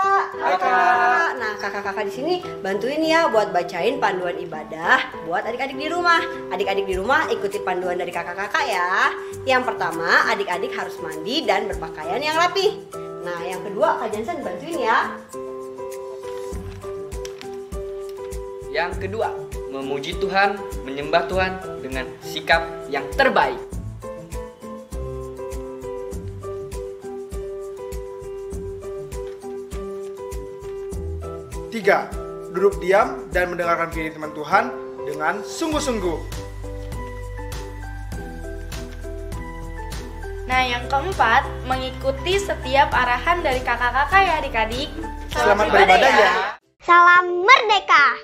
kakak-kakak. Hai Kak. Nah, kakak-kakak di sini bantuin ya buat bacain panduan ibadah buat adik-adik di rumah. Adik-adik di rumah ikuti panduan dari kakak-kakak ya. Yang pertama, adik-adik harus mandi dan berpakaian yang rapi. Nah, yang kedua, Kak Jansen bantuin ya. Yang kedua, memuji Tuhan, menyembah Tuhan dengan sikap yang terbaik. Tiga, duduk diam dan mendengarkan firman Tuhan dengan sungguh-sungguh. Nah, yang keempat, mengikuti setiap arahan dari kakak-kakak ya adik-adik. Selamat beribadah ya. Salam merdeka!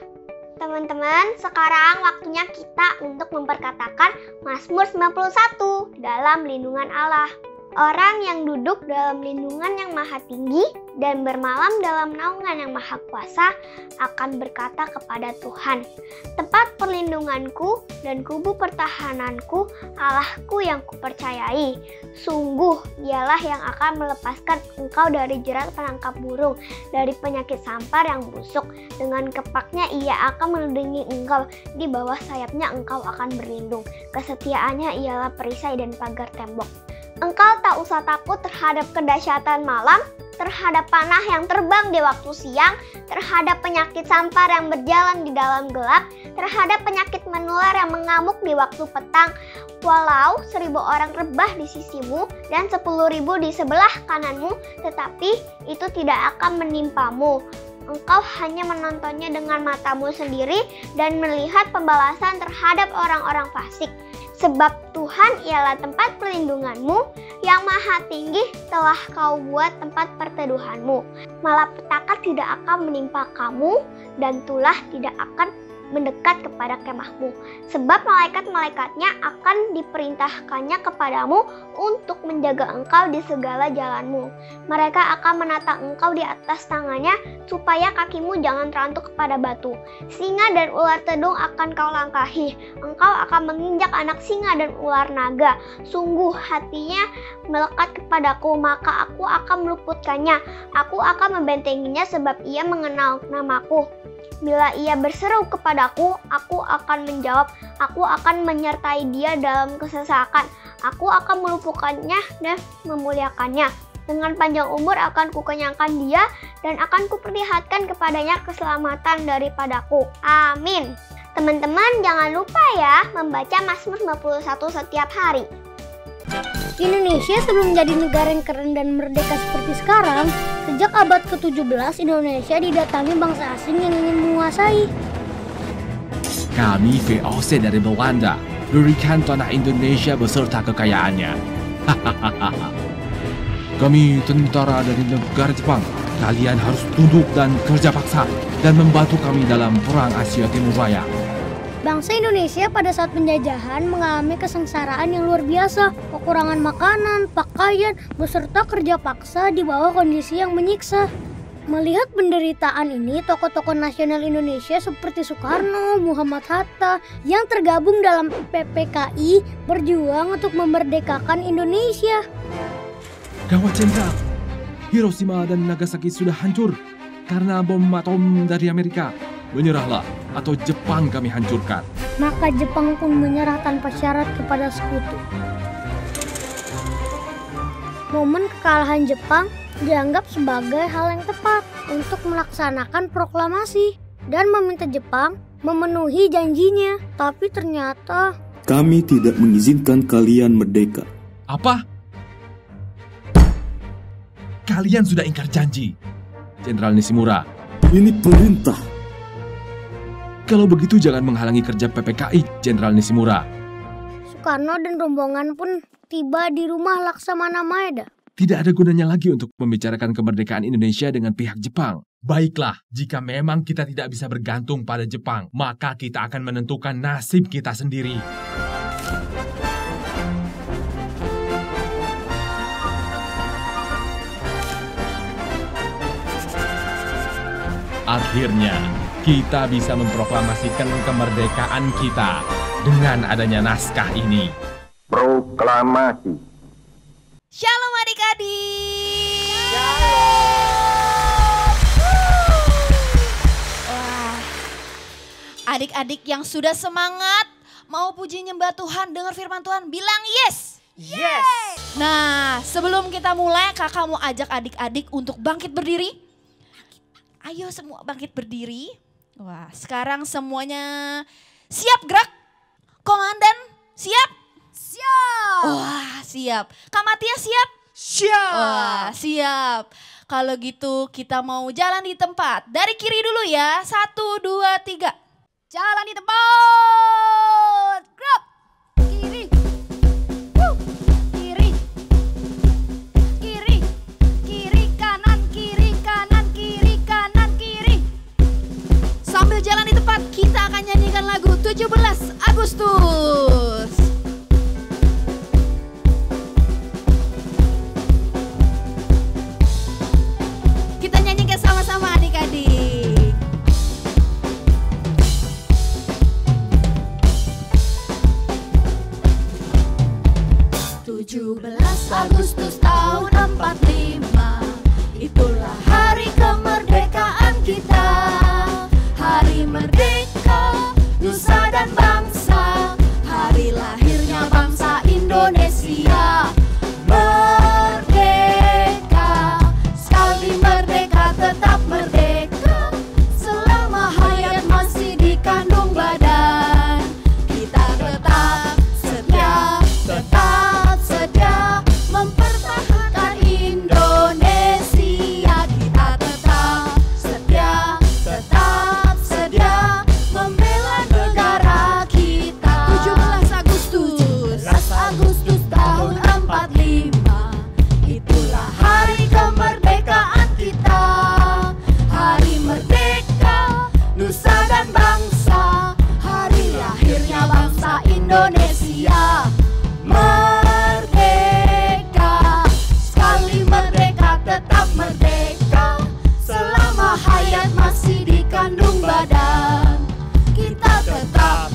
Teman-teman, sekarang waktunya kita untuk memperkatakan Mazmur 91 dalam lindungan Allah. Orang yang duduk dalam lindungan yang maha tinggi dan bermalam dalam naungan yang maha kuasa akan berkata kepada Tuhan, tempat perlindunganku dan kubu pertahananku, Allahku yang kupercayai. Sungguh dialah yang akan melepaskan engkau dari jerat penangkap burung, dari penyakit sampar yang busuk. Dengan kepaknya ia akan melindungi engkau, di bawah sayapnya engkau akan berlindung. Kesetiaannya ialah perisai dan pagar tembok. Engkau tak usah takut terhadap kedahsyatan malam, terhadap panah yang terbang di waktu siang, terhadap penyakit sampar yang berjalan di dalam gelap, terhadap penyakit menular yang mengamuk di waktu petang. Walau 1.000 orang rebah di sisimu dan 10.000 di sebelah kananmu, tetapi itu tidak akan menimpamu. Engkau hanya menontonnya dengan matamu sendiri dan melihat pembalasan terhadap orang-orang fasik. Sebab Tuhan ialah tempat perlindunganmu, yang maha tinggi telah kau buat tempat perteduhanmu. Malapetaka tidak akan menimpa kamu, dan tulah tidak akan mendekat kepada kemahmu. Sebab malaikat-malaikatnya akan diperintahkannya kepadamu untuk menjaga engkau di segala jalanmu. Mereka akan menata engkau di atas tangannya, supaya kakimu jangan terantuk kepada batu. Singa dan ular tedung akan kau langkahi. Engkau akan menginjak anak singa dan ular naga. Sungguh hatinya melekat kepadaku, maka aku akan meluputkannya. Aku akan membentenginya sebab ia mengenal namaku. Bila ia berseru kepadaku, aku akan menjawab. Aku akan menyertai dia dalam kesesakan. Aku akan melumpuhkannya dan memuliakannya. Dengan panjang umur akan kukenyangkan dia, dan akan kuperlihatkan kepadanya keselamatan daripadaku. Amin. Teman-teman, jangan lupa ya membaca Mazmur 91 setiap hari. Indonesia sebelum menjadi negara yang keren dan merdeka seperti sekarang, sejak abad ke-17 Indonesia didatangi bangsa asing yang ingin menguasai. Kami VOC dari Belanda, berikan tanah Indonesia beserta kekayaannya. Kami tentara dari negara Jepang. Kalian harus tunduk dan kerja paksa dan membantu kami dalam perang Asia Timur Raya. Bangsa Indonesia pada saat penjajahan mengalami kesengsaraan yang luar biasa, kekurangan makanan, pakaian, beserta kerja paksa di bawah kondisi yang menyiksa. Melihat penderitaan ini, tokoh-tokoh nasional Indonesia seperti Soekarno, Muhammad Hatta yang tergabung dalam PPKI berjuang untuk memerdekakan Indonesia. Gawat jenderal, Hiroshima dan Nagasaki sudah hancur karena bom atom dari Amerika. Menyerahlah atau Jepang kami hancurkan. Maka Jepang pun menyerah tanpa syarat kepada sekutu. Momen kekalahan Jepang dianggap sebagai hal yang tepat untuk melaksanakan proklamasi dan meminta Jepang memenuhi janjinya. Tapi ternyata kami tidak mengizinkan kalian merdeka. Apa? Kalian sudah ingkar janji, Jenderal Nishimura. Ini perintah. Kalau begitu jangan menghalangi kerja PPKI, Jenderal Nishimura. Soekarno dan rombongan pun tiba di rumah Laksamana Maeda. Tidak ada gunanya lagi untuk membicarakan kemerdekaan Indonesia dengan pihak Jepang. Baiklah, jika memang kita tidak bisa bergantung pada Jepang, maka kita akan menentukan nasib kita sendiri. Akhirnya, kita bisa memproklamasikan kemerdekaan kita dengan adanya naskah ini. Proklamasi. Shalom adik-adik. Shalom. Adik-adik yang sudah semangat mau puji nyembah Tuhan, dengar firman Tuhan, bilang yes. Yes. Nah, sebelum kita mulai, kakak mau ajak adik-adik untuk bangkit berdiri. Ayo semua bangkit berdiri. Wah, sekarang semuanya siap gerak. Komandan siap? Siap. Wah, siap. Kak Matia siap? Siap. Wah, siap. Kalau gitu kita mau jalan di tempat. Dari kiri dulu ya. 1, 2, 3. Jalan di tempat. Gerak. Kiri. Kiri. Kiri. Kiri kanan, kiri kanan, kiri kanan, kiri. Sambil jalan di tempat kita akan nyanyikan lagu 17 Agustus. Kita nyanyikan sama-sama adik-adik. 17 Agustus tahun 45, itulah hari kemerdekaan kita. Hari merdeka, nusa dan bangsa, hari lahirnya bangsa Indonesia. Merdeka, sekali merdeka tetap merdeka, selama hayat masih dikandung badan. Kita tetap setia, mempertahankan Indonesia. Kita tetap setia, membela negara kita. 17 Agustus tahun 45, itulah hari kemerdekaan kita. Hari merdeka, nusa dan bangsa, hari lahirnya bangsa Indonesia. Merdeka, sekali merdeka tetap merdeka, selama hayat masih dikandung badan. Kita tetap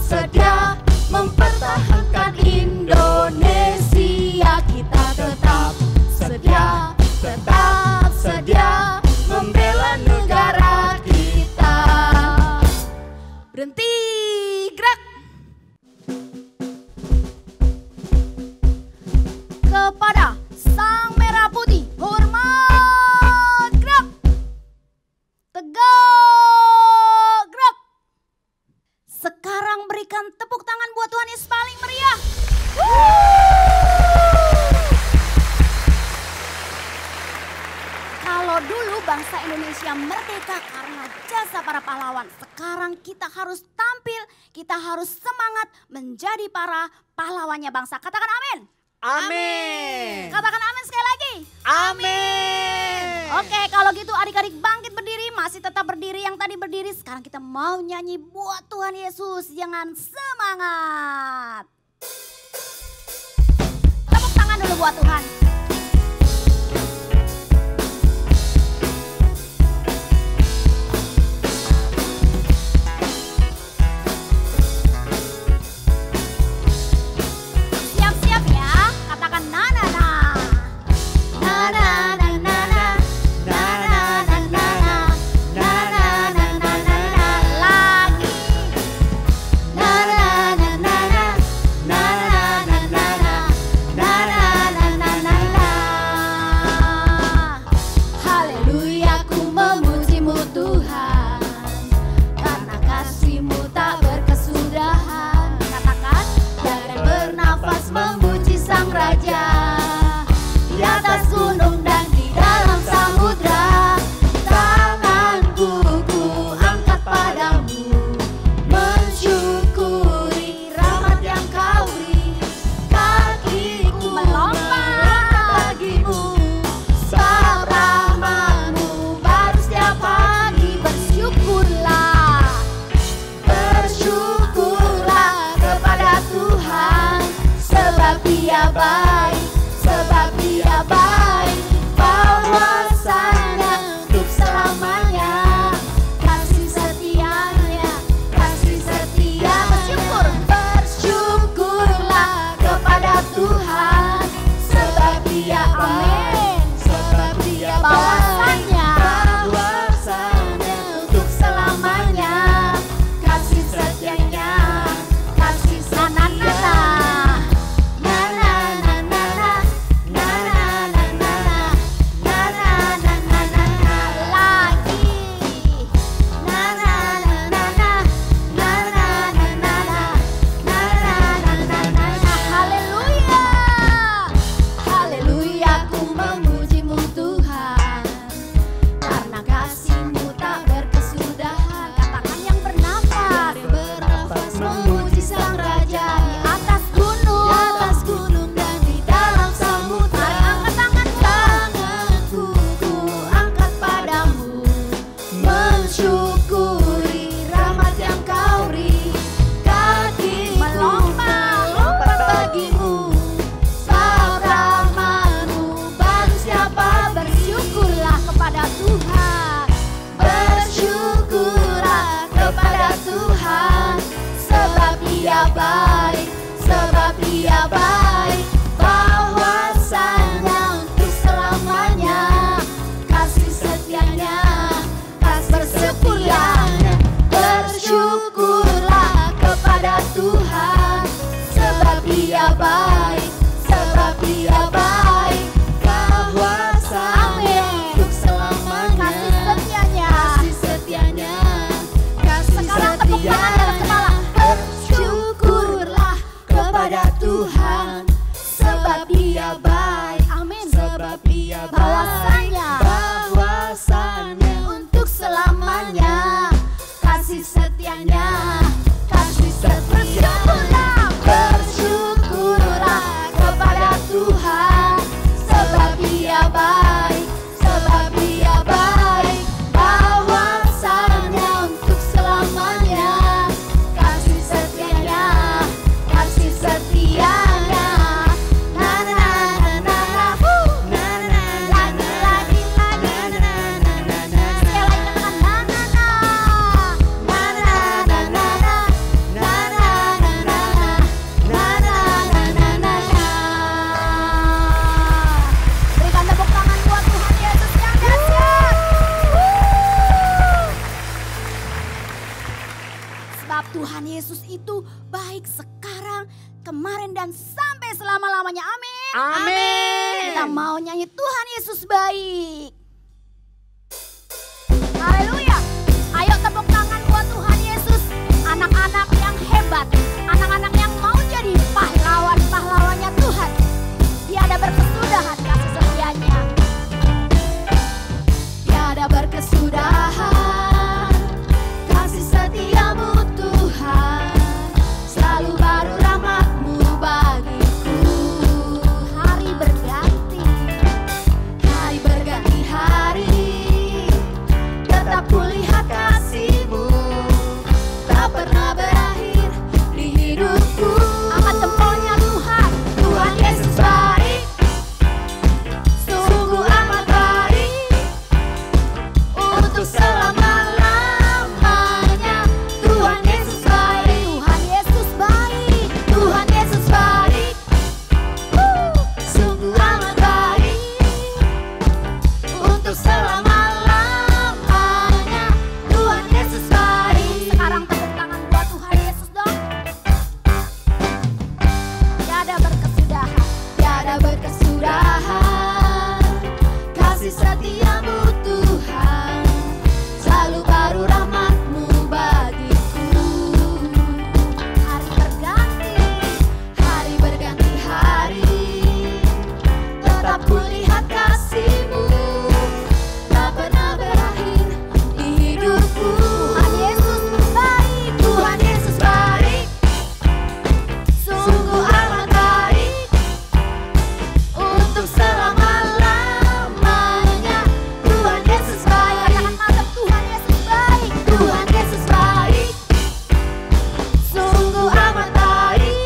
setia, mempertahankan Indonesia. Kita tetap setia, membela negara kita. Berhenti, gerak. Kepada Sang Merah Putih, hormat, gerak. Tegak, gerak. Sekarang berikan tepuk tangan buat Tuhan Yesus paling meriah. Kalau dulu bangsa Indonesia merdeka karena jasa para pahlawan, sekarang kita harus tampil, kita harus semangat menjadi para pahlawannya bangsa. Katakan amin. Amin. Katakan amin sekali lagi. Amin. Oke, kalau gitu adik-adik bangkit berdiri, masih tetap berdiri yang tadi berdiri. Sekarang kita mau nyanyi buat Tuhan Yesus dengan semangat. Tepuk tangan dulu buat Tuhan. Siap-siap ya, katakan na-na-na. Na-na-na-na-na. Na-na-na-na-na. Na-na-na-na-na. Lagi. Na-na-na-na-na. Na-na-na-na-na. Na-na-na-na-na. baik sekarang, kemarin dan sampai selama-lamanya. Amin. Amin. Kita mau nyanyi Tuhan Yesus baik. Haleluya. Ayo tepuk tangan buat Tuhan Yesus. Anak-anak yang hebat, anak-anak yang mau jadi pahlawan-pahlawannya Tuhan. Tiada berkesudahan kasih setianya. Tiada berkesudahan kasih setiamu Tuhan. Selalu baru rahmat-Mu bagiku. Hari berganti hari. Tetap kulihat kasih-Mu, tak pernah berakhir di hidupku. Angkat jempolnya Tuhan, Tuhan Yesus baik, sungguh amat baik, untuk selama-lamanya. Tuhan Yesus baik, Tuhan Yesus baik, Tuhan Yesus baik, sungguh amat baik, untuk selama-lamanya. Tuhan Yesus baik. Sekarang tepuk tangan buat Tuhan Yesus dong. Tiada berkesudahan kasih setiamu Tuhan. Selalu baru rahmat-Mu bagiku. Hari berganti hari. Tetap kulihat kasih-Mu, tak pernah berakhir di hidupku. Tuhan Yesus baik, Tuhan Yesus baik, sungguh amat baik, untuk selama-lamanya. Tuhan Yesus baik. Katakan mantap, Tuhan Yesus baik, Tuhan Yesus baik, sungguh amat baik,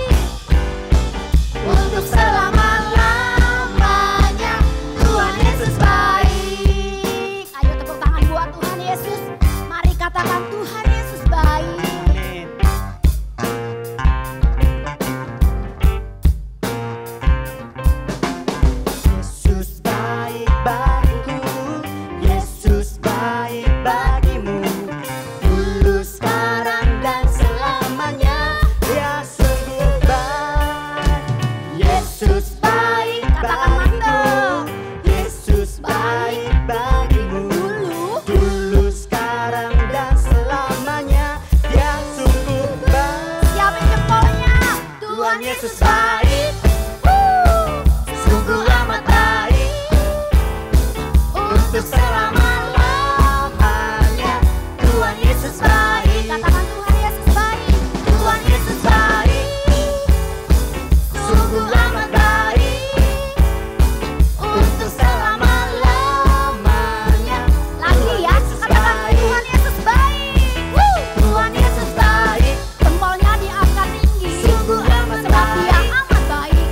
untuk selama-lamanya. Tuhan Yesus baik. Ayo tepuk tangan buat Tuhan Yesus. Mari katakan Tuhan Yesus baik. Yesus baik bagiku, Yesus baik bagimu. Dulu, sekarang, dan selamanya, Dia sungguh baik. Yesus baik bagiku, Yesus baik bagimu. Dulu, sekarang, dan selamanya, Dia sungguh baik. Siapin jempolnya. Tuhan Yesus baik, sungguh amat baik, untuk selama-lamanya. Tuhan Yesus baik. Katakan Tuhan Yesus baik. Tuhan Yesus baik, sungguh amat baik, untuk selama-lamanya. Lagi ya, katakan Tuhan Yesus baik. Tuhan Yesus baik, Jempolnya diangkat tinggi. sungguh amat Sebab Dia baik, amat baik.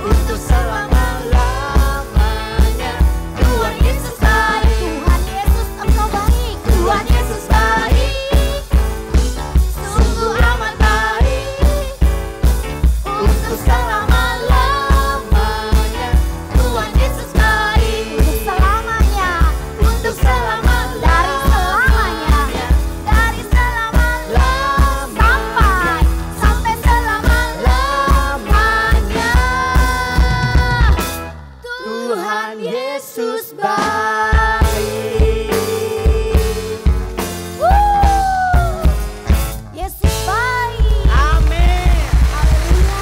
untuk selama-lamanya. Tuhan Yesus baik. Tuhan Yesus Engkau baik. Tuhan Yesus baik, sungguh amat baik, untuk selama-lamanya. Tuhan Yesus baik, Untuk selamanya. untuk selama-lamanya. Dari selamanya. Sampai selama-lamanya. Tuhan Yesus baik. Yesus baik. Amin. Haleluya.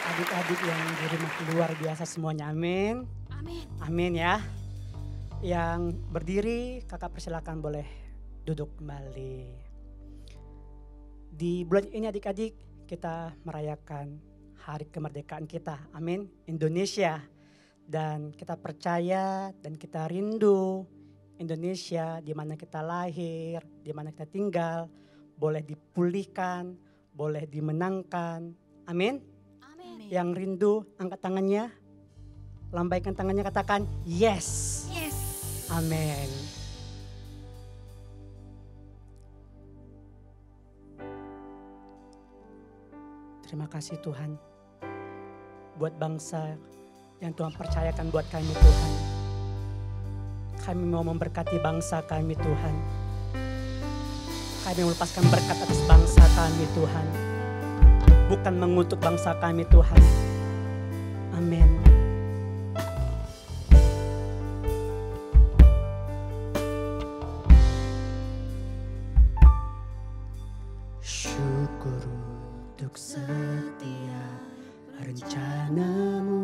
Adik-adik yang di rumah luar biasa semuanya, amin. Amin. Amin ya. Yang berdiri, kakak persilakan boleh duduk kembali. Di bulan ini adik-adik kita merayakan hari kemerdekaan kita, amin, Indonesia. Dan kita percaya dan kita rindu Indonesia di mana kita lahir, di mana kita tinggal, boleh dipulihkan, boleh dimenangkan, amin. Yang rindu angkat tangannya, lambaikan tangannya, katakan yes. Yes. Amin. Terima kasih Tuhan buat bangsa yang Tuhan percayakan buat kami Tuhan. Kami mau memberkati bangsa kami Tuhan. kami melepaskan berkat atas bangsa kami Tuhan. Bukan mengutuk bangsa kami Tuhan. Amin. Syukur untuk setiap rencanamu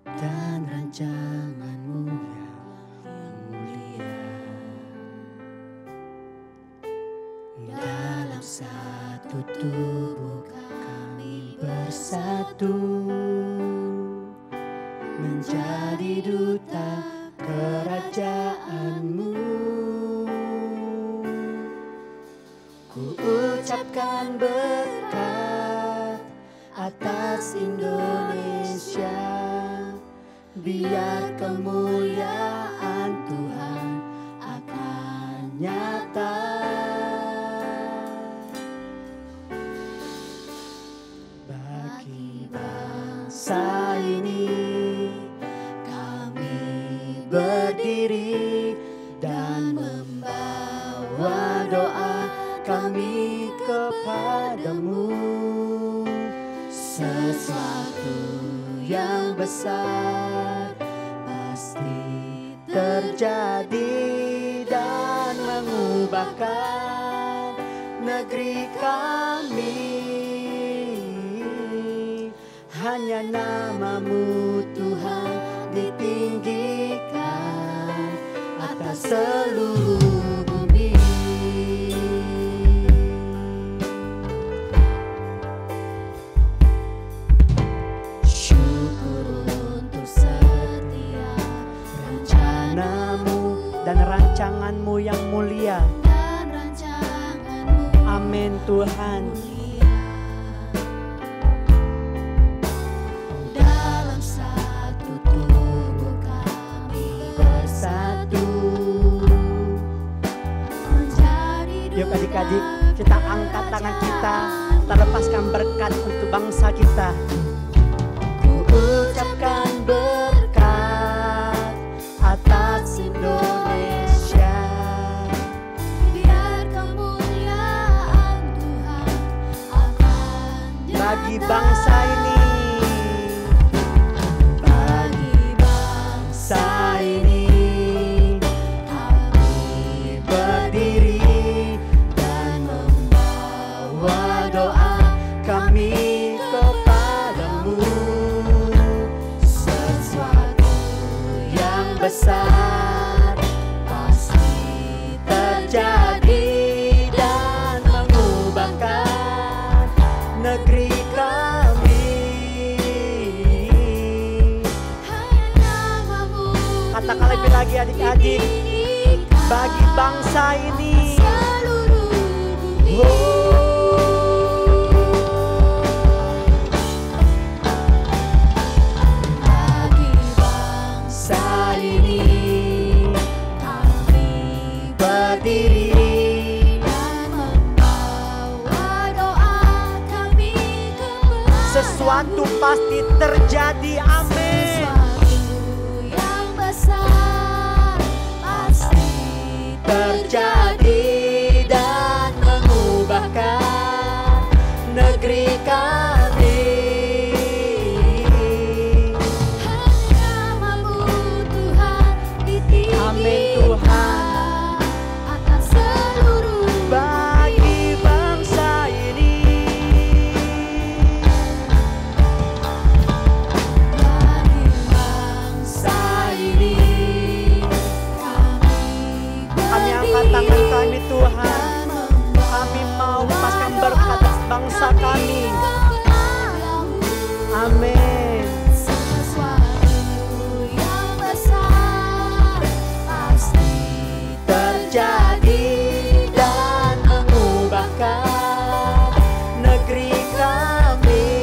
dan rancanganmu yang mulia. Dalam satu tubuh kami bersatu, menjadi duta kerajaanmu. Ku ucapkan berkat atas Indonesia, biar kemuliaan Tuhan akan nyata. Bagi bangsa ini kami berdiri dan membawa doa kami kepadamu. Sesuatu yang besar pasti terjadi dan mengubahkan negeri kami. Hanya namamu Tuhan ditinggikan atas seluruh bumi. Syukur untuk setiap rencanamu dan rancanganmu yang mulia. Amin Tuhan. Dalam satu tubuh kami bersatu, yuk adik-adik, kita angkat tangan kita, kita lepaskan berkat untuk bangsa kita. Ku ucapkan berkat atas Indonesia, biar kemuliaan Tuhan akan bagi bangsa ini. Bagi bangsa ini kami berdiri dan membawa doa kami kepadamu. Sesuatu yang besar pasti terjadi dan mengubahkan negeri kami. Katakan lebih lagi adik-adik, bagi bangsa ini. Bagi bangsa ini kami berdiri dan membawa doa kami kepadamu. Sesuatu pasti terjadi, amin. Sesuatu yang besar pasti terjadi dan mengubahkan negeri kami. Namamu Tuhan ditinggikan, amin Tuhan, atas seluruh bagi bangsa ini. Bagi bangsa ini kami angkat tangan kami Tuhan, kami mau lepaskan berkat atas bangsa kami. Amin. Sesuatu yang besar pasti terjadi dan mengubahkan negeri kami.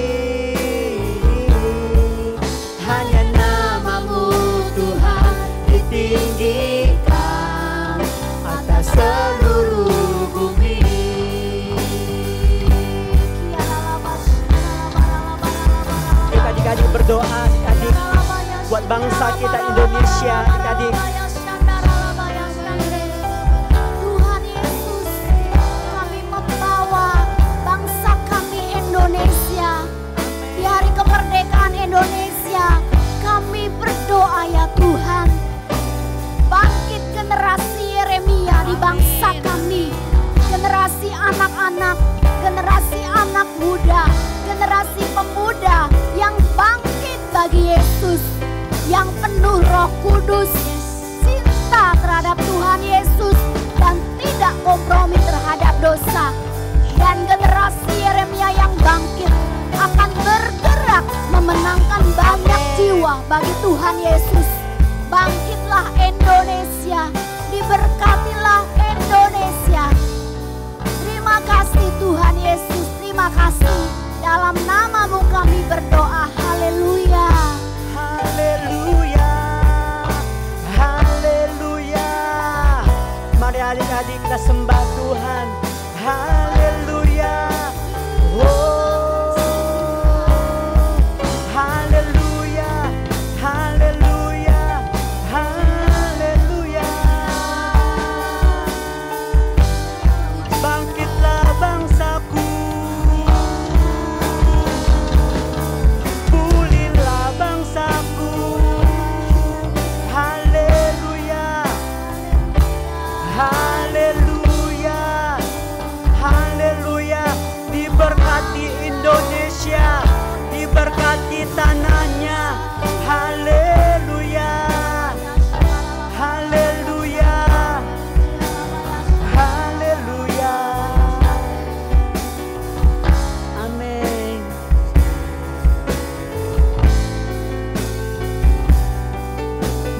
Hanya namamu Tuhan ditinggikan atas seluruh bumi. Kita adik-adik berdoa, adik-adik, buat bangsa kita Indonesia, adik-adik. bagi Yesus, yang penuh Roh Kudus, cinta terhadap Tuhan Yesus, dan tidak kompromi terhadap dosa. Dan generasi Yeremia yang bangkit akan bergerak memenangkan banyak jiwa bagi Tuhan Yesus. Bangkitlah Indonesia, diberkatilah Indonesia. Terima kasih Tuhan Yesus, terima kasih. Dalam namamu kami berdoa, haleluya. Haleluya, haleluya. Mari adik-adik kita sembah Tuhan. Haleluya. Oh, haleluya, haleluya, haleluya. Bangkitlah bangsaku, pulihlah bangsaku. Haleluya, haleluya, haleluya. Diberkati Indonesia, diberkati tanahnya. Haleluya, haleluya, haleluya. Amin.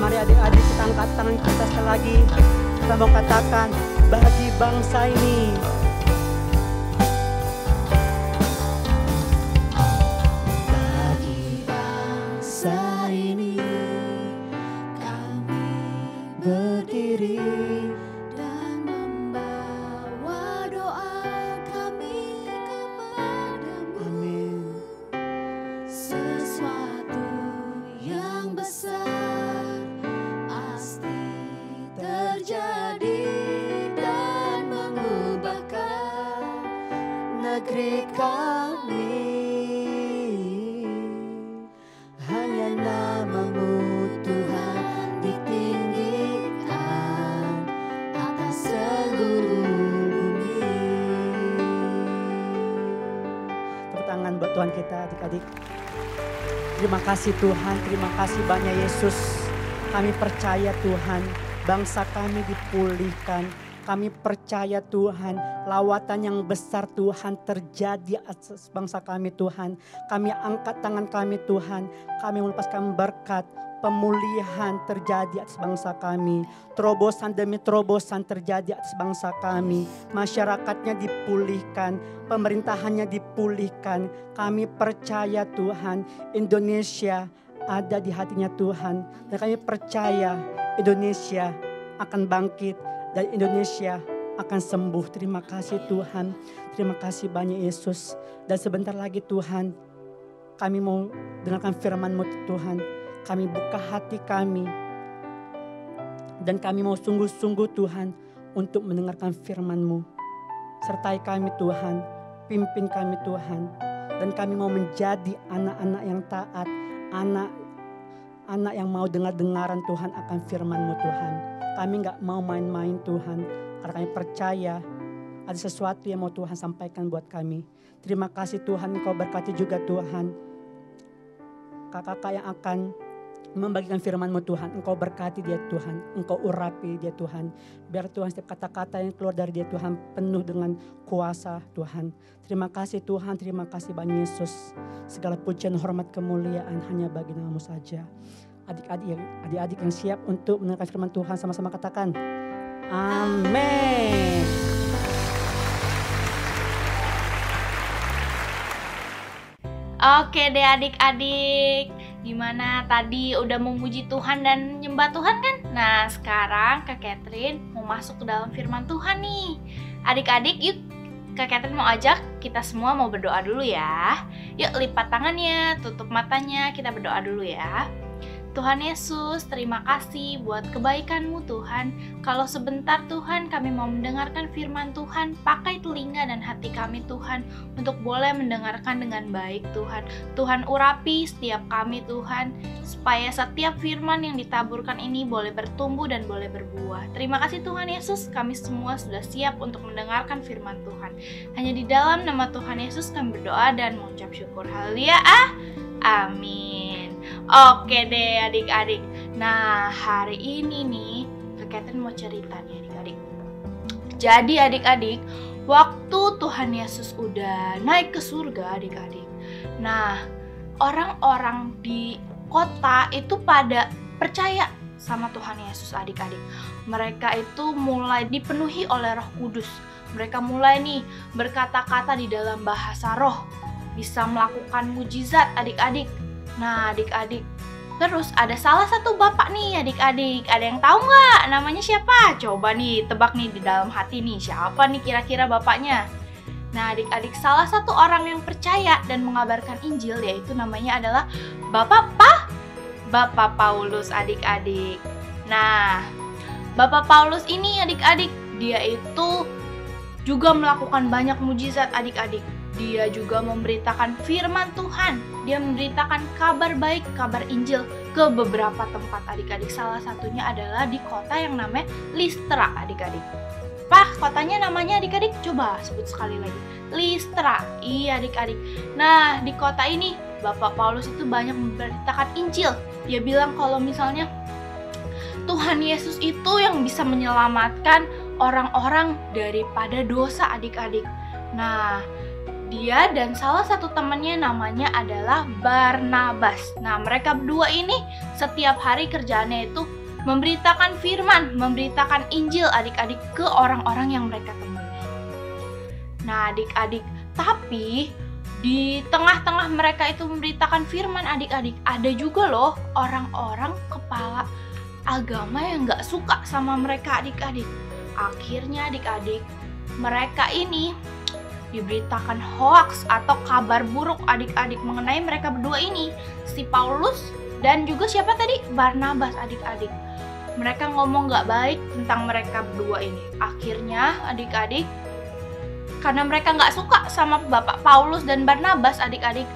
Mari adik-adik kita angkat tangan kita sekali lagi. Kita mau katakan bagi bangsa ini. Bagi bangsa ini kami berdiri dan membawa doa kami kepadamu. Amin. Sesuatu yang besar pasti terjadi dan mengubahkan negeri kami. Hanya namamu Tuhan ditinggikan atas seluruh bumi. Tepuk tangan buat Tuhan kita adik-adik. Terima kasih Tuhan, terima kasih banyak Yesus. Kami percaya Tuhan, bangsa kami dipulihkan. Kami percaya Tuhan, lawatan yang besar Tuhan terjadi atas bangsa kami Tuhan. Kami angkat tangan kami Tuhan, kami melepaskan berkat. Pemulihan terjadi atas bangsa kami. Terobosan demi terobosan terjadi atas bangsa kami. Masyarakatnya dipulihkan, pemerintahannya dipulihkan. Kami percaya Tuhan, Indonesia ada di hatinya Tuhan. Dan kami percaya Indonesia akan bangkit dan Indonesia akan sembuh. Terima kasih Tuhan. Terima kasih banyak Yesus. Dan sebentar lagi Tuhan, kami mau dengarkan firman-Mu Tuhan. Kami buka hati kami. Dan kami mau sungguh-sungguh Tuhan untuk mendengarkan firman-Mu. Sertai kami Tuhan, pimpin kami Tuhan. Dan kami mau menjadi anak-anak yang taat, anak yang mau dengar-dengaran Tuhan akan firman-Mu Tuhan. Kami gak mau main-main Tuhan, karena kami percaya ada sesuatu yang mau Tuhan sampaikan buat kami. Terima kasih Tuhan, Engkau berkati juga Tuhan kakak-kakak yang akan membagikan firman-Mu Tuhan. Engkau berkati dia Tuhan, Engkau urapi dia Tuhan. Biar Tuhan setiap kata-kata yang keluar dari dia Tuhan penuh dengan kuasa Tuhan. Terima kasih Tuhan, terima kasih banyak Yesus. Segala pujian, hormat, kemuliaan hanya bagi nama-Mu saja. Adik-adik yang siap untuk mendengarkan firman Tuhan sama-sama katakan amin. Oke deh adik-adik, gimana tadi udah memuji Tuhan dan nyembah Tuhan kan? Nah sekarang Kak Catherine mau masuk ke dalam firman Tuhan nih. Adik-adik yuk, Kak Catherine mau ajak kita semua mau berdoa dulu ya. Yuk lipat tangannya, tutup matanya, kita berdoa dulu ya. Tuhan Yesus, terima kasih buat kebaikan-Mu Tuhan. Kalau sebentar Tuhan kami mau mendengarkan firman Tuhan, pakai telinga dan hati kami Tuhan untuk boleh mendengarkan dengan baik Tuhan. Tuhan urapi setiap kami Tuhan, supaya setiap firman yang ditaburkan ini boleh bertumbuh dan boleh berbuah. Terima kasih Tuhan Yesus, kami semua sudah siap untuk mendengarkan firman Tuhan. Hanya di dalam nama Tuhan Yesus kami berdoa dan mengucap syukur. Haleluya. Amin. Oke deh adik-adik. Nah, hari ini nih Kak Catherine mau cerita nih adik-adik. Jadi adik-adik, waktu Tuhan Yesus udah naik ke surga adik-adik. Nah, orang-orang di kota itu pada percaya sama Tuhan Yesus adik-adik. Mereka itu mulai dipenuhi oleh Roh Kudus. Mereka mulai nih berkata-kata di dalam bahasa roh, bisa melakukan mujizat adik-adik. Nah adik-adik, terus ada salah satu bapak nih adik-adik. Ada yang tahu nggak namanya siapa? Coba nih tebak nih di dalam hati nih, siapa nih kira-kira bapaknya? Nah adik-adik, salah satu orang yang percaya dan mengabarkan Injil yaitu namanya adalah Bapak Paulus adik-adik. Nah, Bapak Paulus ini adik-adik, dia itu juga melakukan banyak mujizat adik-adik. Dia juga memberitakan firman Tuhan. Dia memberitakan kabar baik, kabar Injil ke beberapa tempat adik-adik. Salah satunya adalah di kota yang namanya Listra adik-adik. Kotanya namanya adik-adik, coba sebut sekali lagi. Listra, iya adik-adik. Nah, di kota ini Bapak Paulus itu banyak memberitakan Injil. Dia bilang kalau misalnya Tuhan Yesus itu yang bisa menyelamatkan orang-orang daripada dosa adik-adik. Nah, dia dan salah satu temannya namanya adalah Barnabas. Nah, mereka berdua ini setiap hari kerjaannya itu memberitakan firman, memberitakan Injil adik-adik ke orang-orang yang mereka temui. Nah, adik-adik, tapi di tengah-tengah mereka itu memberitakan firman adik-adik, ada juga loh orang-orang kepala agama yang gak suka sama mereka adik-adik. Akhirnya adik-adik, mereka ini diberitakan hoaks atau kabar buruk adik-adik mengenai mereka berdua ini, si Paulus dan juga siapa tadi? Barnabas adik-adik. Mereka ngomong gak baik tentang mereka berdua ini. Akhirnya adik-adik, karena mereka gak suka sama Bapak Paulus dan Barnabas adik-adik,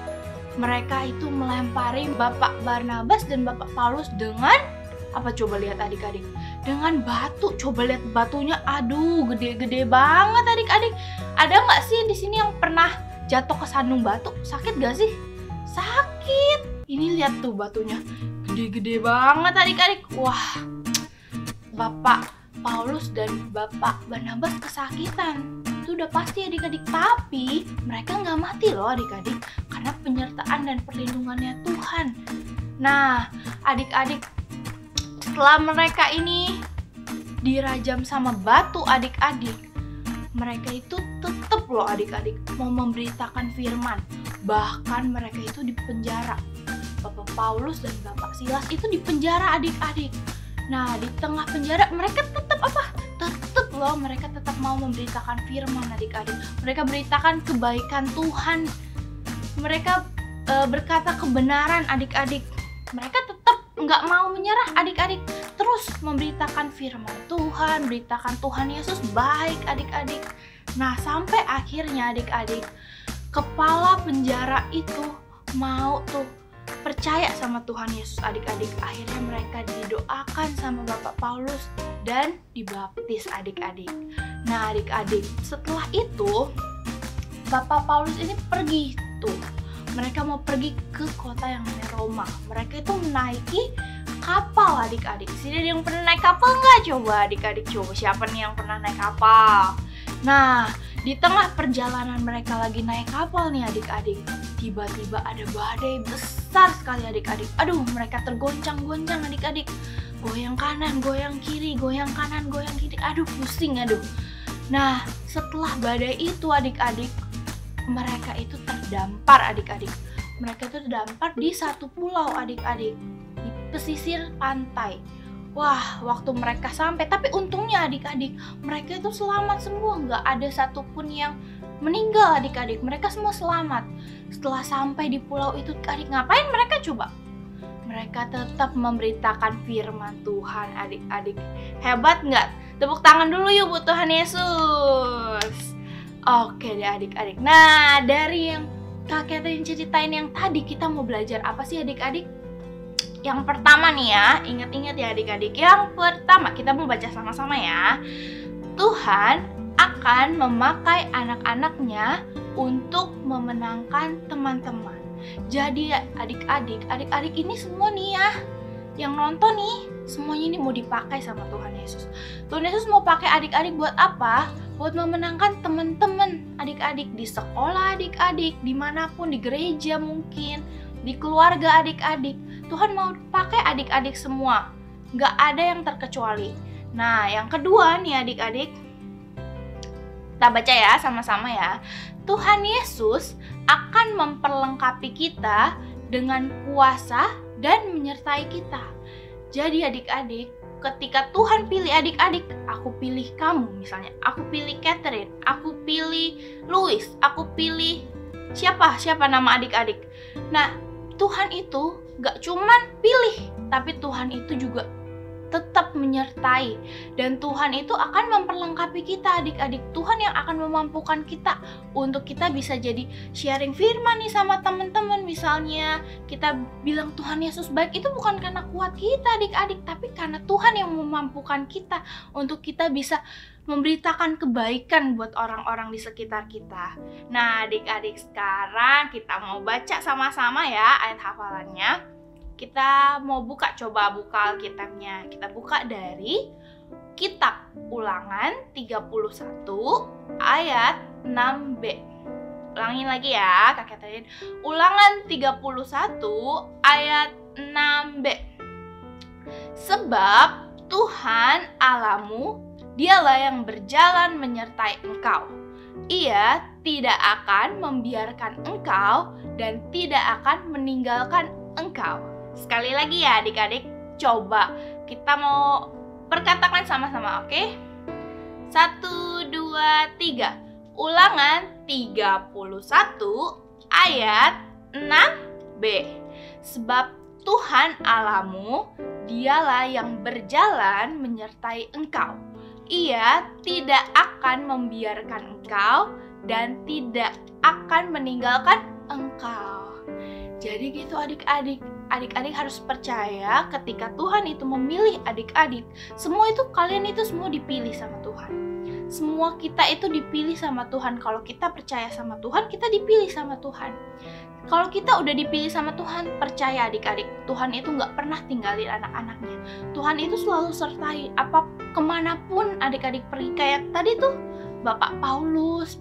mereka itu melempari Bapak Barnabas dan Bapak Paulus dengan apa coba lihat adik-adik? Dengan batu. Coba lihat batunya, aduh gede-gede banget adik-adik. Ada nggak sih di sini yang pernah jatuh ke sandung batu? Sakit gak sih? Sakit. Ini lihat tuh batunya, gede-gede banget adik-adik. Wah, Bapak Paulus dan Bapak Barnabas kesakitan. Itu udah pasti adik-adik. Tapi mereka nggak mati loh adik-adik, karena penyertaan dan perlindungannya Tuhan. Nah, adik-adik, setelah mereka ini dirajam sama batu adik-adik, mereka itu tetap loh adik-adik mau memberitakan firman. Bahkan mereka itu dipenjara. Bapak Paulus dan Bapak Silas itu dipenjara adik-adik. Nah, di tengah penjara mereka tetap apa? Tetap loh, mereka tetap mau memberitakan firman adik-adik. Mereka beritakan kebaikan Tuhan. Mereka berkata kebenaran adik-adik. Mereka tetap nggak mau menyerah adik-adik, terus memberitakan firman Tuhan, beritakan Tuhan Yesus baik adik-adik. Nah, sampai akhirnya adik-adik, kepala penjara itu mau tuh percaya sama Tuhan Yesus adik-adik. Akhirnya mereka didoakan sama Bapak Paulus dan dibaptis adik-adik. Nah adik-adik, setelah itu Bapak Paulus ini pergi tuh. Mereka mau pergi ke kota yang namanya Roma. Mereka itu menaiki kapal adik-adik. Sini ada yang pernah naik kapal nggak? Coba adik-adik, coba siapa nih yang pernah naik kapal? Nah, di tengah perjalanan mereka lagi naik kapal nih adik-adik, tiba-tiba ada badai besar sekali adik-adik. Aduh, mereka tergoncang-goncang adik-adik. Goyang kanan, goyang kiri, goyang kanan, goyang kiri. Aduh, pusing aduh. Nah, setelah badai itu adik-adik, mereka itu terdampar adik-adik. Mereka itu terdampar di satu pulau adik-adik, di pesisir pantai. Wah, waktu mereka sampai, tapi untungnya adik-adik, mereka itu selamat semua, nggak ada satupun yang meninggal adik-adik. Mereka semua selamat. Setelah sampai di pulau itu, adik ngapain mereka coba? Mereka tetap memberitakan firman Tuhan adik-adik. Hebat nggak? Tepuk tangan dulu yuk buat Tuhan Yesus. Oke deh adik-adik. Nah, dari yang Kak Catherine ceritain yang tadi, kita mau belajar apa sih adik-adik? Yang pertama nih ya, ingat-ingat ya adik-adik. Yang pertama, kita mau baca sama-sama ya. Tuhan akan memakai anak-anaknya untuk memenangkan teman-teman. Jadi adik-adik ini semua nih ya, yang nonton nih, semuanya ini mau dipakai sama Tuhan Yesus. Tuhan Yesus mau pakai adik-adik buat apa? Buat memenangkan teman-teman adik-adik di sekolah adik-adik, dimanapun, di gereja mungkin, di keluarga adik-adik. Tuhan mau pakai adik-adik semua, nggak ada yang terkecuali. Nah, yang kedua nih adik-adik, kita baca ya sama-sama ya. Tuhan Yesus akan memperlengkapi kita dengan kuasa dan menyertai kita. Jadi adik-adik, ketika Tuhan pilih adik-adik, aku pilih kamu misalnya, aku pilih Catherine, aku pilih Louis, aku pilih siapa nama adik-adik. Nah, Tuhan itu gak cuman pilih, tapi Tuhan itu juga tetap menyertai. Dan Tuhan itu akan memperlengkapi kita adik-adik. Tuhan yang akan memampukan kita untuk kita bisa jadi sharing firman nih sama teman-teman. Misalnya kita bilang Tuhan Yesus baik, itu bukan karena kuat kita adik-adik, tapi karena Tuhan yang memampukan kita untuk kita bisa memberitakan kebaikan buat orang-orang di sekitar kita. Nah adik-adik, sekarang kita mau baca sama-sama ya ayat hafalannya. Kita mau coba buka Alkitabnya. Kita buka dari Kitab Ulangan 31 ayat 6b. Ulangin lagi ya, Kak Catherine. Ulangan 31 ayat 6b. Sebab Tuhan Allahmu, dialah yang berjalan menyertai engkau. Ia tidak akan membiarkan engkau dan tidak akan meninggalkan engkau. Sekali lagi ya adik-adik, coba kita mau perkatakan sama-sama, oke? 1, 2, 3. Ulangan 31 ayat 6b. Sebab Tuhan Allahmu, dialah yang berjalan menyertai engkau. Ia tidak akan membiarkan engkau dan tidak akan meninggalkan engkau. Jadi gitu adik-adik. Adik-adik harus percaya ketika Tuhan itu memilih adik-adik, semua itu kalian itu semua dipilih sama Tuhan. Semua kita itu dipilih sama Tuhan. Kalau kita percaya sama Tuhan, kita dipilih sama Tuhan. Kalau kita udah dipilih sama Tuhan, percaya adik-adik, Tuhan itu gak pernah tinggalin anak-anaknya. Tuhan itu selalu sertai kemanapun adik-adik pergi. Kayak tadi tuh Bapak Paulus,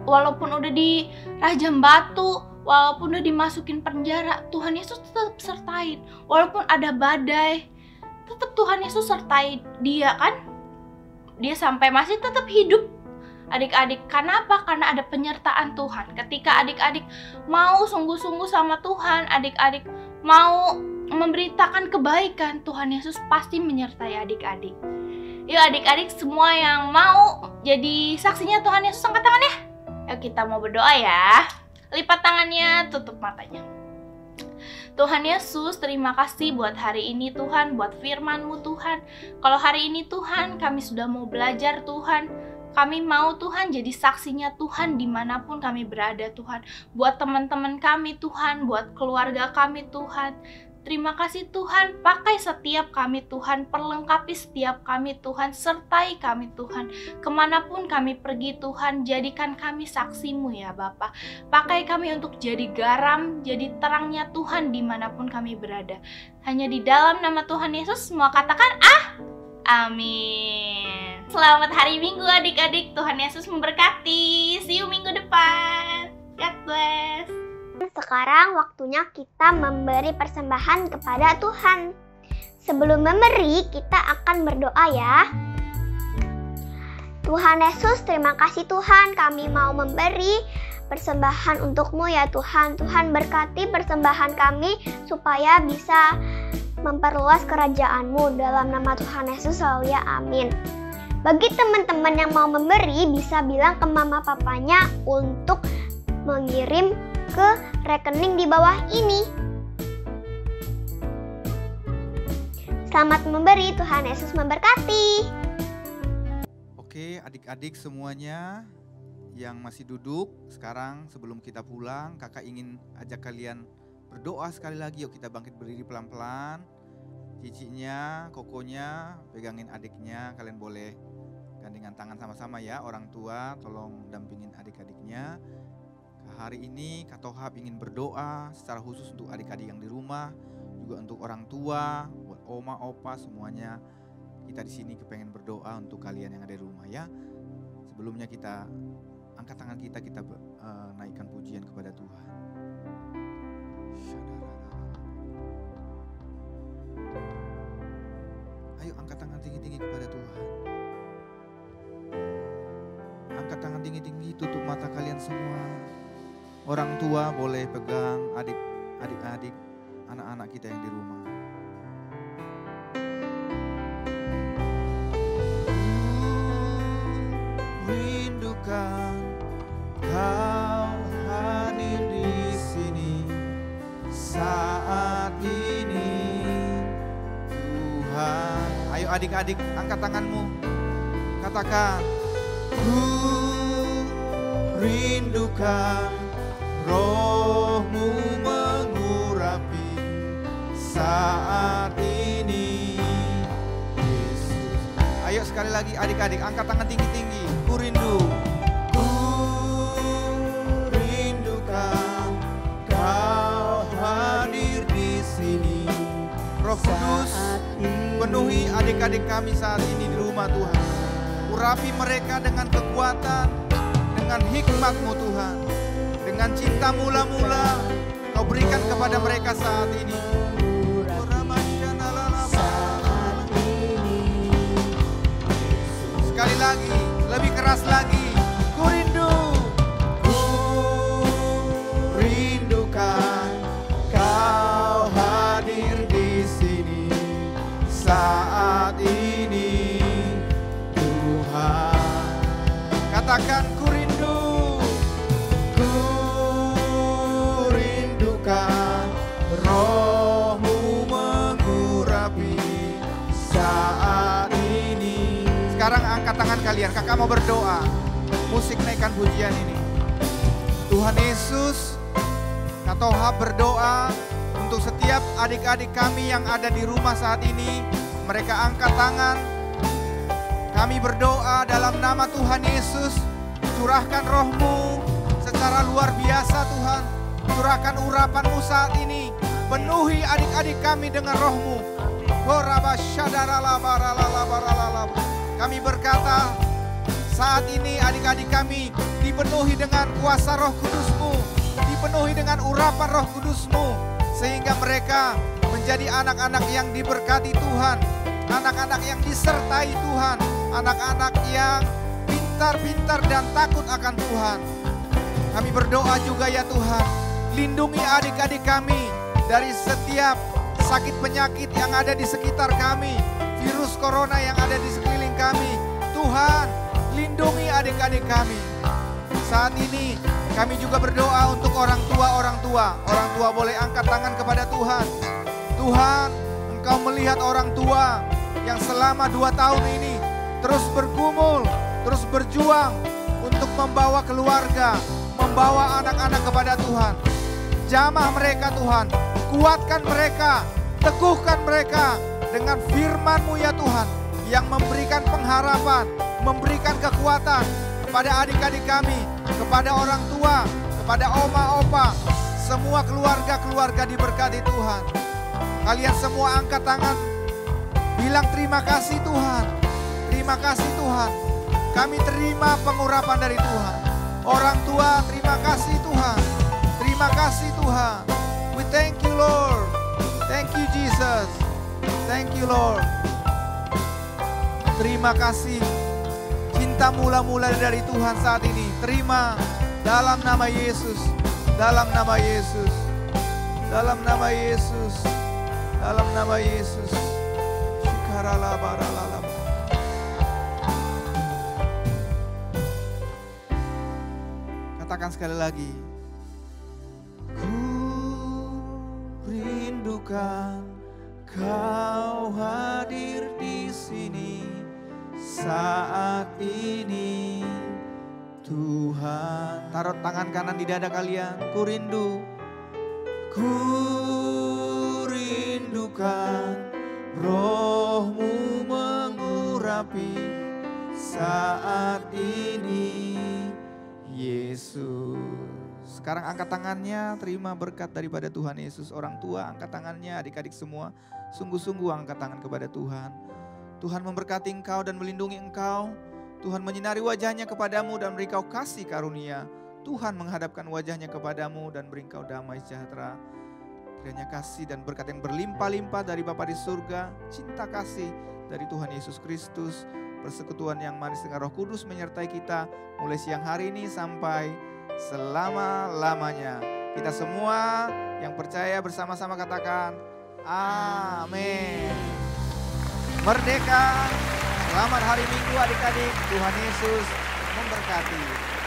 walaupun udah di rajam batu, walaupun udah dimasukin penjara, Tuhan Yesus tetap sertain. Walaupun ada badai, tetap Tuhan Yesus sertai dia kan. Dia sampai masih tetap hidup. Adik-adik, karena apa? Karena ada penyertaan Tuhan. Ketika adik-adik mau sungguh-sungguh sama Tuhan, adik-adik mau memberitakan kebaikan, Tuhan Yesus pasti menyertai adik-adik. Yuk adik-adik semua yang mau jadi saksinya Tuhan Yesus, angkat tangan ya. Yuk kita mau berdoa ya. Lipat tangannya, tutup matanya. Tuhan Yesus, terima kasih buat hari ini Tuhan, buat firman-Mu Tuhan. Kalau hari ini Tuhan, kami sudah mau belajar Tuhan. Kami mau Tuhan jadi saksinya Tuhan dimanapun kami berada Tuhan. Buat teman-teman kami Tuhan, buat keluarga kami Tuhan. Terima kasih Tuhan, pakai setiap kami Tuhan, perlengkapi setiap kami Tuhan, sertai kami Tuhan. Kemanapun kami pergi Tuhan, jadikan kami saksi-Mu ya Bapa. Pakai kami untuk jadi garam, jadi terangnya Tuhan dimanapun kami berada. Hanya di dalam nama Tuhan Yesus semua katakan amin. Selamat hari Minggu adik-adik, Tuhan Yesus memberkati. See you minggu depan. God bless. Sekarang waktunya kita memberi persembahan kepada Tuhan. Sebelum memberi, kita akan berdoa ya. Tuhan Yesus, terima kasih Tuhan, kami mau memberi persembahan untuk-Mu ya Tuhan. Tuhan berkati persembahan kami supaya bisa memperluas kerajaan-Mu. Dalam nama Tuhan Yesus selalu ya, amin. Bagi teman-teman yang mau memberi, bisa bilang ke mama papanya untuk mengirim ke rekening di bawah ini. Selamat memberi, Tuhan Yesus memberkati. Oke, adik-adik semuanya yang masih duduk, sekarang sebelum kita pulang, kakak ingin ajak kalian berdoa sekali lagi. Yuk kita bangkit berdiri pelan-pelan. Cicinya, kokonya, pegangin adiknya. Kalian boleh gandengan tangan sama-sama ya. Orang tua tolong dampingin adik-adiknya. hari ini Kak Tohab ingin berdoa secara khusus untuk adik-adik yang di rumah, juga untuk orang tua, buat oma, opa, semuanya. Kita di sini kepengen berdoa untuk kalian yang ada di rumah ya. Sebelumnya kita angkat tangan kita naikkan pujian kepada Tuhan. Ayo angkat tangan tinggi-tinggi kepada Tuhan. Angkat tangan tinggi-tinggi, tutup mata kalian semua. Orang tua boleh pegang adik-adik, anak-anak kita yang di rumah. Rindukan Kau hadir di sini saat ini, Tuhan. Ayo adik-adik, angkat tanganmu, katakan, ku rindukan Roh-Mu mengurapi saat ini, Yesus. Ayo sekali lagi adik-adik, angkat tangan tinggi-tinggi. Ku rindukan Kau hadir di sini. Roh Kudus, penuhi adik-adik kami saat ini di rumah Tuhan. Urapi mereka dengan kekuatan, dengan hikmat-Mu Tuhan. Dengan cinta mula-mula Kau berikan kepada mereka saat ini. Sekali lagi, lebih keras lagi. Ku rindukan Kau hadir di sini saat ini, Tuhan. Katakan, ku rindukan Roh-Mu mengurapi saat ini. Sekarang angkat tangan kalian, kakak mau berdoa. Musik naikkan pujian ini. Tuhan Yesus, Kak Tohab berdoa untuk setiap adik-adik kami yang ada di rumah saat ini. Mereka angkat tangan. Kami berdoa dalam nama Tuhan Yesus. Curahkan Roh-Mu secara luar biasa Tuhan. Curahkan urapan-Mu saat ini. Penuhi adik-adik kami dengan Roh-Mu. Kami berkata, saat ini adik-adik kami dipenuhi dengan kuasa Roh Kudus-Mu, dipenuhi dengan urapan Roh Kudus-Mu, sehingga mereka menjadi anak-anak yang diberkati Tuhan, anak-anak yang disertai Tuhan, anak-anak yang pintar-pintar dan takut akan Tuhan. Kami berdoa juga ya Tuhan, lindungi adik-adik kami dari setiap sakit penyakit yang ada di sekitar kami, virus corona yang ada di sekeliling kami. Tuhan, lindungi adik-adik kami. Saat ini kami juga berdoa untuk orang tua. Orang tua boleh angkat tangan kepada Tuhan. Tuhan, Engkau melihat orang tua yang selama 2 tahun ini terus bergumul, terus berjuang untuk membawa keluarga, membawa anak-anak kepada Tuhan. Jamah mereka Tuhan, kuatkan mereka, teguhkan mereka dengan firman-Mu ya Tuhan, yang memberikan pengharapan, memberikan kekuatan kepada adik-adik kami, kepada orang tua, kepada oma, opa, semua keluarga-keluarga diberkati Tuhan. Kalian semua angkat tangan, bilang terima kasih Tuhan, terima kasih Tuhan. Kami terima pengurapan dari Tuhan. Orang tua, terima kasih Tuhan, terima kasih Tuhan. We thank you Lord, thank you Jesus, thank you Lord. Terima kasih, cinta mula-mula dari Tuhan saat ini. Terima dalam nama Yesus, dalam nama Yesus, dalam nama Yesus, dalam nama Yesus. Katakan sekali lagi. Ku rindukan Kau hadir di sini saat ini, Tuhan. Taruh tangan kanan di dada kalian. Ku rindukan Roh-Mu mengurapi saat ini, Yesus. Sekarang angkat tangannya, terima berkat daripada Tuhan Yesus. Orang tua angkat tangannya, adik-adik semua sungguh-sungguh angkat tangan kepada Tuhan. Tuhan memberkati engkau dan melindungi engkau. Tuhan menyinari wajahnya kepadamu dan beri kau kasih karunia. Tuhan menghadapkan wajahnya kepadamu dan beri kau damai sejahtera. Kiranya kasih dan berkat yang berlimpah-limpah dari Bapa di surga, cinta kasih dari Tuhan Yesus Kristus, persekutuan yang manis dengan Roh Kudus menyertai kita mulai siang hari ini sampai selama-lamanya. Kita semua yang percaya bersama-sama katakan amin. Merdeka, selamat hari Minggu adik-adik, Tuhan Yesus memberkati.